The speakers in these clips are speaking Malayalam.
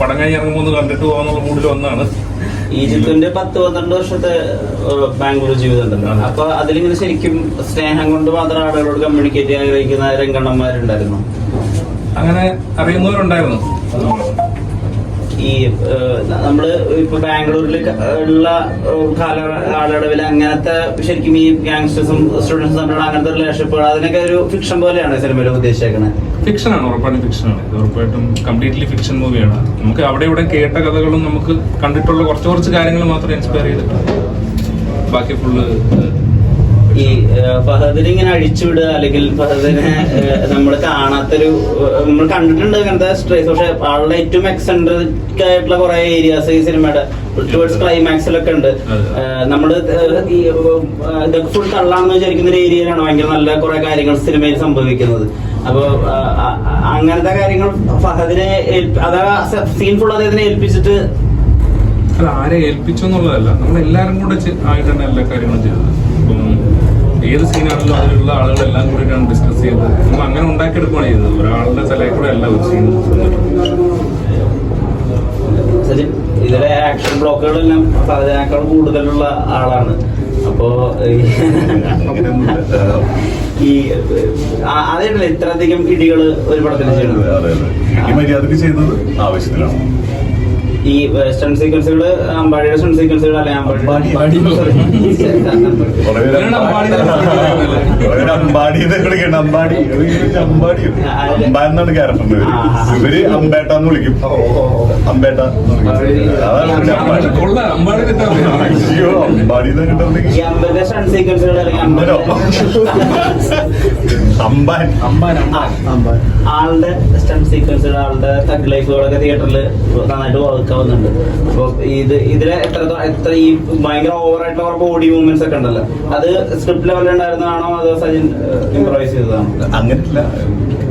പടം കഴിഞ്ഞ് ഇറങ്ങുമ്പോൾ ഒന്ന് കണ്ടിട്ട് പോകാന്നുള്ള മൂഡിൽ വന്നാണ്. ഈജിപ്തിന്റെ 10-12 വർഷത്തെ ബാംഗ്ലൂർ ജീവിതം ഉണ്ടല്ലോ. അപ്പൊ അതിലിങ്ങനെ ശരിക്കും സ്നേഹം കൊണ്ട് മാത്രം ആളുകളോട് കമ്മ്യൂണിക്കേറ്റ് ചെയ്യാൻ കഴിക്കുന്ന രംഗണ്ണന്മാരുണ്ടായിരുന്നു. അങ്ങനെ അറിയുന്നവരുണ്ടായിരുന്നു. ഈ നമ്മള് ഇപ്പൊ ബാംഗ്ലൂരിൽ ഉള്ള കാലയളവിൽ അങ്ങനത്തെ ശരിക്കും ഈ ഗാങ്സ്റ്റേഴ്സും സ്റ്റുഡൻസും തമ്മിലുള്ള അങ്ങനത്തെ റിലേഷൻഷിപ്പുകൾ അതിനൊക്കെ ഒരു ഫിക്ഷൻ പോലെയാണ് സിനിമയിൽ ഉദ്ദേശിച്ചേക്കുന്നത്. ഫിക്ഷനാണ്, ഉറപ്പായിട്ടും ഫിക്ഷനാണ്. ഇത് ഉറപ്പായിട്ടും കംപ്ലീറ്റ്ലി ഫിക്ഷൻ മൂവിയാണ്. നമുക്ക് അവിടെ ഇവിടെ കേട്ട കഥകളും നമുക്ക് കണ്ടിട്ടുള്ള കുറച്ച് കാര്യങ്ങൾ മാത്രം ഇൻസ്പയർ ചെയ്തിട്ടുണ്ട്. ബാക്കി ഫുള്ള് ഈ ഫഹദിനെ ഇങ്ങനെ അഴിച്ചുവിടുക അല്ലെങ്കിൽ ഫഹദിനെ നമ്മൾ കാണാത്തൊരു നമ്മൾ കണ്ടിട്ടുണ്ട് അങ്ങനത്തെ സ്ട്രേസ്. പക്ഷെ ആളുടെ ഏറ്റവും എക്സെൻട്രിക് ആയിട്ടുള്ള കുറെ ഏരിയാസ് ഈ സിനിമയുടെ ടുവേർഡ്സ് ക്ലൈമാക്സിലൊക്കെ ഉണ്ട്. നമ്മള് ഈ ഇതൊക്കെ ഫുൾ തള്ളാണെന്ന് വിചാരിക്കുന്ന ഒരു ഏരിയയിലാണ് ഭയങ്കര നല്ല കുറെ കാര്യങ്ങൾ സിനിമയിൽ സംഭവിക്കുന്നത്. അപ്പൊ അങ്ങനത്തെ കാര്യങ്ങൾ ഫഹദിനെ അതാ സീൻ ഫുൾ അദ്ദേഹത്തിനെ ഏൽപ്പിച്ചിട്ട് അത് ആരെ ഏൽപ്പിച്ചു എന്നുള്ളതല്ല, നമ്മളെല്ലാരും കൂടെ ആയിട്ടാണ് എല്ലാ കാര്യങ്ങളും ചെയ്തത്. ഇപ്പം ഏത് സീനാണെങ്കിലും അതിലുള്ള ആളുകളെല്ലാം കൂടിയിട്ടാണ് ഡിസ്കസ് ചെയ്തത്. നമ്മൾ അങ്ങനെ ഉണ്ടാക്കിയെടുക്കുകയാണ് ചെയ്തത്. ഒരാളുടെ തലയിൽ കൂടെ അല്ല ഒരു സീൻ. ഇതിലെ ആക്ഷൻ ബ്ലോക്കുകളെല്ലാം അതിനേക്കാൾ കൂടുതലുള്ള ആളാണ്. അപ്പോ ഈ അതേപോലെ ഇത്രയധികം ഇടികള് ഒരു പടത്തിന് ചെയ്യുന്നത് ആവശ്യത്തിലാണ്. ഈ സ്റ്റണ്ട് സീക്വൻസുകള് അമ്പാടിയുടെ സ്റ്റണ്ട് സീക്വൻസുകൾ അല്ലെ അമ്പാടി എന്നാണ് ക്യാരക്ടറിന്. ഇവര് അമ്പേട്ടാന്ന് വിളിക്കും. അമ്പേട്ട അമ്പാടി സ്റ്റണ്ട് സീക്വൻസുകൾ ആളുടെ സ്റ്റണ്ട് സീക്വൻസുകൾ ആളുടെ തഗ് ലൈഫുകളൊക്കെ തിയേറ്ററിൽ നന്നായിട്ട് വർക്കാവുന്നുണ്ട്. അപ്പൊ ഇതിലെ എത്ര ഈ ഭയങ്കര ഓവറായിട്ടുള്ള കുറെ ബോഡി മൂവ്മെന്റ്സ് ഒക്കെ ഉണ്ടല്ലോ, അത് സ്ക്രിപ്റ്റ് ലെവലിൽ ഉണ്ടായിരുന്നതാണോ അതോ സജിൻ ഇംപ്രവൈസ് ചെയ്തതാണോ? അങ്ങനെയല്ല.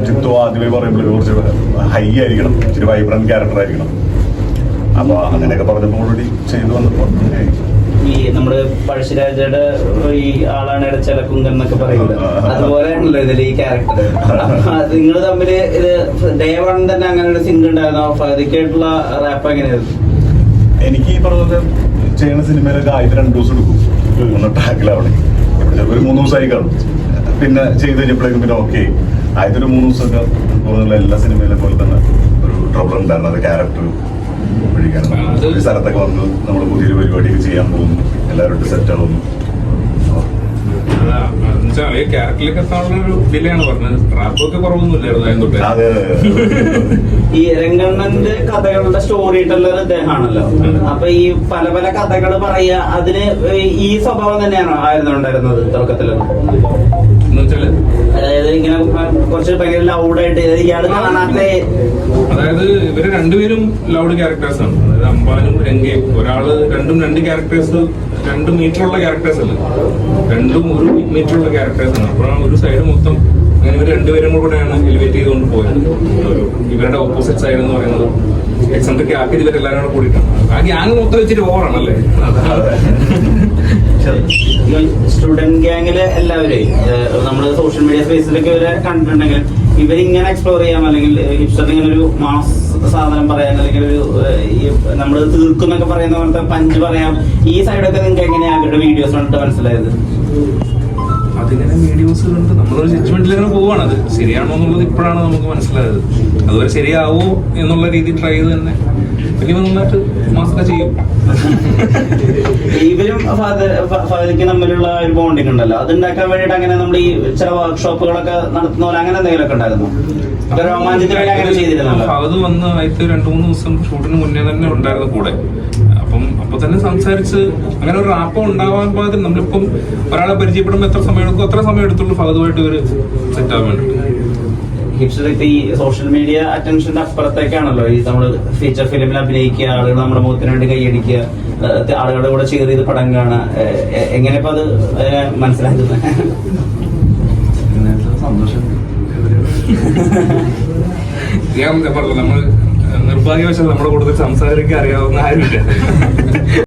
ജിത്തു ആദ്യമേ പറയുമ്പോൾ കുറച്ച് ഹൈ ആയിരിക്കണം, ഇച്ചിരി വൈബ്രന്റ് ക്യാരക്ടർ ആയിരിക്കണം. അപ്പൊ അങ്ങനെയൊക്കെ പറഞ്ഞപ്പോൾ ഓൾറെഡി ചെയ്തു വന്നപ്പോൾ ഈ നമ്മുടെ പഴശ്ശിരാജയുടെ ഈ ആളാണ് ഇടച്ചലക്കുങ്കൻ എന്നൊക്കെ പറയുന്നത്, അതുപോലെയാണല്ലോ ഇതിൽ ഈ ക്യാരക്ടർ. നിങ്ങൾ തമ്മിൽ ഇത് ഡേ വൺ തന്നെ അങ്ങനെ ഒരു സിങ്ക് ഉണ്ടായിരുന്നോ? ഫഹദിക്കായിട്ടുള്ള റാപ്പ് എങ്ങനെയായിരുന്നു? എനിക്ക് ഈ പറഞ്ഞ ചെയ്യുന്ന സിനിമയിലൊക്കെ ആദ്യത്തെ 2 ദിവസം എടുക്കും ഒന്ന് ടാക്കിലാവണേ. ഒരു 3 ദിവസമായി കാണും. പിന്നെ ചെയ്ത് കഴിഞ്ഞപ്പോഴേക്കും പിന്നെ ഓക്കെ. ആദ്യത്തെ ഒരു 3 ദിവസമൊക്കെ തോന്നുന്നില്ല എല്ലാ സിനിമയിലെ പോലെ തന്നെ ഒരു ട്രബിൾ ഉണ്ടായിരുന്നു. അത് ക്യാരക്ടർ ഒരു സ്ഥലത്തൊക്കെ വന്ന് നമ്മൾ പുതിയൊരു പരിപാടിയൊക്കെ ചെയ്യാൻ പോകുന്നു, എല്ലാവരും സെറ്റ് ആവുന്നു. ക്യാരക്ടറിലേക്ക് എത്താനുള്ള ഒരു ഡിലേയാണ് പറഞ്ഞത്. റാപ്പൊക്കെ കുറവൊന്നുമില്ലായിരുന്നു. ഈ രംഗണ്ണന്റെ കഥകളുടെ സ്റ്റോറി ടെല്ലർ ഇദ്ദേഹമാണല്ലോ. അപ്പൊ ഈ പല പല കഥകൾ പറയാ, അതിന് ഈ സ്വഭാവം തന്നെയാണോ ആയിരുന്നുണ്ടായിരുന്നത് തുടക്കത്തില്? അതായത് ഇങ്ങനെ കുറച്ച് ഭയങ്കര ലൗഡായിട്ട് ഇയാള് കാണാത്ത, അതായത് ഇവര് രണ്ടുപേരും ലൗഡ് ക്യാരക്ടേഴ്സ് ആണ്. അതായത് അമ്പാനും രംഗയും. ഒരാള് രണ്ടും 2 ക്യാരക്ടേഴ്സ്, 2 മീറ്ററുള്ള ക്യാരക്ടേഴ്സ് അല്ല, രണ്ടും 1 മീറ്ററുള്ള ക്യാരക്ടേഴ്സ് ആണ്. അപ്പോഴാണ് ഒരു സൈഡ് മൊത്തം അങ്ങനെ ഇവർ രണ്ടുപേരും കൂടെയാണ് എലിവേറ്റ് ചെയ്തുകൊണ്ട് പോയത്. ഇവരുടെ ഓപ്പോസിറ്റ് സൈഡ് എന്ന് പറയുന്നത് എക്സെൻട്രിക് ആക്കിയത് ഇവരെല്ലാവരും കൂടെ കൂടിയിട്ടാണ്. ആ ഗ്യാങ് മൊത്തം വെച്ചിട്ട് ഓവറാണല്ലേ. സ്റ്റുഡന്റ് ഗ്യാങ്ങില് എല്ലാവരെയും നമ്മള് സോഷ്യൽ മീഡിയ സ്പേസിലൊക്കെ ഇവരെ കണ്ടിട്ടുണ്ടെങ്കിൽ ഇവരിങ്ങനെ എക്സ്പ്ലോർ ചെയ്യാം, അല്ലെങ്കിൽ ഹിപ്സ്റ്റർ ഇങ്ങനെ ഒരു മാസ് സാധനം പറയാൻ, അല്ലെങ്കിൽ ഒരു നമ്മള് തീർക്കുന്നൊക്കെ പറയുന്ന പോലത്തെ പഞ്ച് പറയാം. ഈ സൈഡൊക്കെ നിങ്ങൾക്ക് എങ്ങനെയാണ് അവരുടെ വീഡിയോസ് കണ്ടിട്ട് മനസ്സിലായത്? അതിങ്ങനെ വീഡിയോസ് കണ്ട് നമ്മളൊരു ജഡ്ജ്മെന്റിൽ ഇങ്ങനെ പോവാണ്. അത് ശരിയാണോ എന്നുള്ളത് ഇപ്പോഴാണ് നമുക്ക് മനസ്സിലായത്. അതുവരെ ശരിയാവോ എന്നുള്ള രീതി ട്രൈ ചെയ്ത് തന്നെ പിന്നെ നന്നായിട്ട് മാസൊക്കെ ചെയ്യും. ഇവരും ഫഹദിക്ക് തമ്മിലുള്ള ഒരു ബോണ്ടിങ് ഉണ്ടല്ലോ, അത് ഉണ്ടാക്കാൻ വേണ്ടിയിട്ട് അങ്ങനെ നമ്മൾ ഈ ചില വർക്ക്ഷോപ്പുകളൊക്കെ നടത്തുന്ന പോലെ അങ്ങനെ എന്തെങ്കിലുമൊക്കെ ഉണ്ടായിരുന്നു? രോമാഞ്ചത്തിന് വേണ്ടി അങ്ങനെ ചെയ്തിരുന്നല്ലോ. ഫഹദ് വന്ന് ആദ്യത്തെ 2-3 ദിവസം ഷൂട്ടിന് മുന്നേ തന്നെ ഉണ്ടായിരുന്നു കൂടെ. അപ്പൊ തന്നെ സംസാരിച്ച് അങ്ങനെ ഒരു റാപ്പ് ഉണ്ടാവാൻ പാകത്തിന് നമ്മളിപ്പം ഒരാളെ പരിചയപ്പെടുമ്പോൾ എത്ര സമയം എടുക്കും അത്ര സമയം എടുത്തുള്ളൂ ഫഹദുമായിട്ട് ഒരു സെറ്റ് ആവാൻ വേണ്ടിട്ട്. ഹിപ്സ്റ്റർ ഈ സോഷ്യൽ മീഡിയ അറ്റൻഷന്റെ അപ്പുറത്തേക്കാണല്ലോ ഈ നമ്മള് ഫീച്ചർ ഫിലിമിൽ അഭിനയിക്കുക, ആളുകൾ നമ്മുടെ മുഖത്തിന് വേണ്ടി കൈയടിക്കുക, ആളുകളുടെ കൂടെ ചേർ ചെയ്ത് പടം കാണുക. എങ്ങനെയപ്പോ അത് മനസ്സിലാക്കുന്നത്? സന്തോഷം. നമ്മൾ നിർഭാഗ്യവശാൽ നമ്മുടെ കൂടുതൽ സംസാരിക്കാൻ അറിയാവുന്ന ആരുമില്ല.